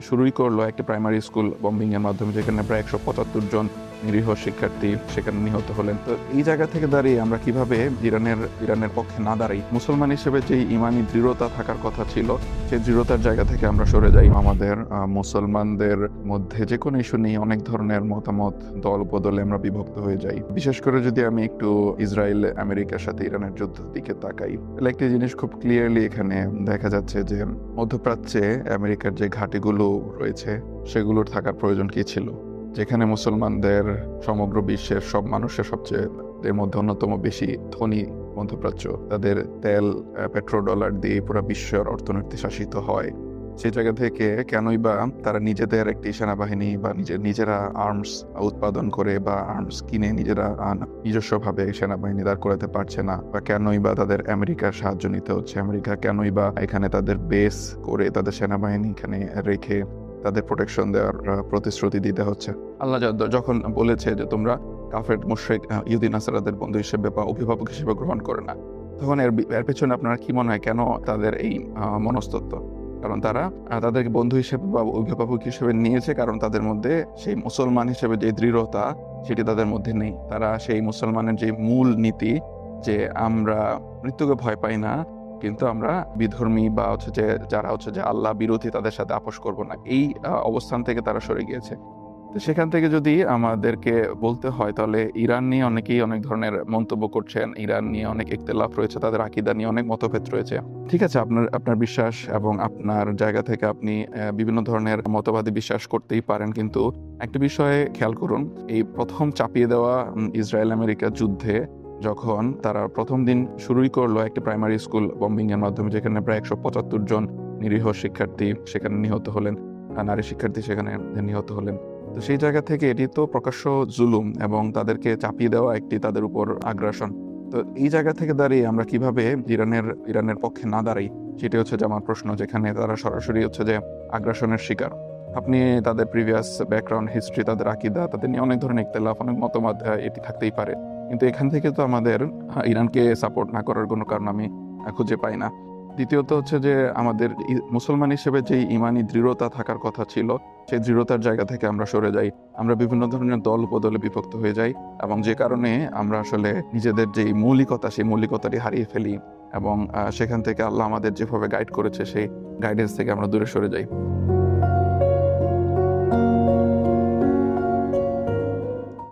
শুরুই করলো একটি প্রাইমারি স্কুল বম্বিং এর মাধ্যমে, যেখানে প্রায় 175 জন নিরীহ শিক্ষার্থী সেখানে নিহত হলেন। তো এই জায়গা থেকে দাঁড়িয়ে আমরা কিভাবে ইরানের পক্ষে না দাঁড়াই, মুসলমান হিসেবে যে ইমানি দৃঢ়তা থাকার কথা ছিল সেই দৃঢ়তার জায়গা থেকে আমরা সরে যাই। আমাদের মুসলমানদের মধ্যে যে কোনো ইস্যু নিয়ে অনেক ধরনের মতামত, দল বদলে আমরা বিভক্ত হয়ে যাই। বিশেষ করে যদি আমি একটু ইসরায়েল আমেরিকার সাথে ইরানের যুদ্ধের দিকে তাকাই, তাহলে একটি জিনিস খুব ক্লিয়ারলি এখানে দেখা যাচ্ছে যে মধ্যপ্রাচ্যে আমেরিকার যে ঘাঁটিগুলো রয়েছে সেগুলোর থাকার প্রয়োজন কি ছিল, যেখানে মুসলমানদের সমগ্র বিশ্বের সব মানুষের সবচেয়ে এর মধ্যে অন্যতম বেশি ধনী মধ্যপ্রাচ্য, তাদের তেল পেট্রোডলার দিয়ে পুরো বিশ্বের অর্থনীতি শাসিত হয়। সেই জায়গা থেকে কেনই বা তারা নিজেদের একটি সেনাবাহিনী বা নিজেরা আর্মস উৎপাদন করে বা আর্মস কিনে নিজেরা নিজস্বভাবে সেনাবাহিনী দাঁড় করাতে পারছে না, বা কেনই বা তাদের আমেরিকার সাহায্য নিতে হচ্ছে, আমেরিকা কেনই বা এখানে তাদের বেস করে তাদের সেনাবাহিনী এখানে রেখে তাদের প্রোটেকশন দেওয়ার প্রতিশ্রুতি দিতে হচ্ছে। আল্লাহ যখন বলেছে যে তোমরা কাফের মুশরিক ইহুদি নাসারাদের বন্ধু হিসেবে বা অভিভাবক হিসেবে গ্রহণ করে না, তখন এর পেছনে আপনার কি মনে হয় কেন তাদের এই মনস্তত্ত্ব? কারণ তারা তাদেরকে বন্ধু হিসেবে বা অভিভাবক হিসেবে নিয়েছে, কারণ তাদের মধ্যে সেই মুসলমান হিসেবে যে দৃঢ়তা সেটি তাদের মধ্যে নেই। তারা সেই মুসলমানের যে মূল নীতি যে আমরা মৃত্যুকে ভয় পাই না, কিন্তু আমরা বিধর্মী বা যারা আল্লাহ বিরোধী তাদের সাথে আপোষ করব না, এই অবস্থান থেকে তারা সরে গিয়েছে। তো সেখান থেকে যদি আমাদেরকে বলতে হয়, তাহলে ইরান নিয়ে অনেকেই অনেক ধরনের মন্তব্য করছেন, ইরান নিয়ে অনেক ইখতিলাফ রয়েছে, তাদের আকীদা নিয়ে অনেক মতভেদ রয়েছে। ঠিক আছে, আপনার বিশ্বাস এবং আপনার জায়গা থেকে আপনি বিভিন্ন ধরনের মতবাদে বিশ্বাস করতেই পারেন, কিন্তু একটা বিষয়ে খেয়াল করুন, এই প্রথম চাপিয়ে দেওয়া ইসরায়েল আমেরিকা যুদ্ধে যখন তারা প্রথম দিন শুরুই করলো একটি প্রাইমারি স্কুল বম্বিং এর মাধ্যমে, যেখানে প্রায় 175 জন নিরীহ শিক্ষার্থী সেখানে নিহত হলেন, নারী শিক্ষার্থী সেখানে নিহত হলেন। তো সেই জায়গা থেকে এটি তো প্রকাশ্য জুলুম এবং তাদেরকে চাপিয়ে দেওয়া একটি তাদের উপর আগ্রাসন। তো এই জায়গা থেকে দাঁড়িয়ে আমরা কিভাবে ইরানের পক্ষে না দাঁড়াই, সেটি হচ্ছে যে আমার প্রশ্ন, যেখানে তারা সরাসরি যে আগ্রাসনের শিকার। আপনি তাদের প্রিভিয়াস ব্যাকগ্রাউন্ড, হিস্ট্রি, তাদের আকীদা, তাদের নিয়ে অনেক ধরনের ইখতিলাফ, অনেক মতামত এটি থাকতেই পারে, কিন্তু এখান থেকে তো আমাদের ইরানকে সাপোর্ট না করার কোনো কারণ আমি খুঁজে পাই না। দ্বিতীয়ত হচ্ছে যে আমাদের মুসলমান হিসেবে যে ইমানি দৃঢ়তা থাকার কথা ছিল সেই দৃঢ়তার জায়গা থেকে আমরা সরে যাই। আমরা বিভিন্ন ধরনের দল বদলে বিভক্ত হয়ে যাই, এবং যে কারণে আমরা আসলে নিজেদের যে মৌলিকতা সেই মৌলিকতাটি হারিয়ে ফেলি, এবং সেখান থেকে আল্লাহ আমাদের যেভাবে গাইড করেছে সেই গাইডেন্স থেকে আমরা দূরে সরে যাই।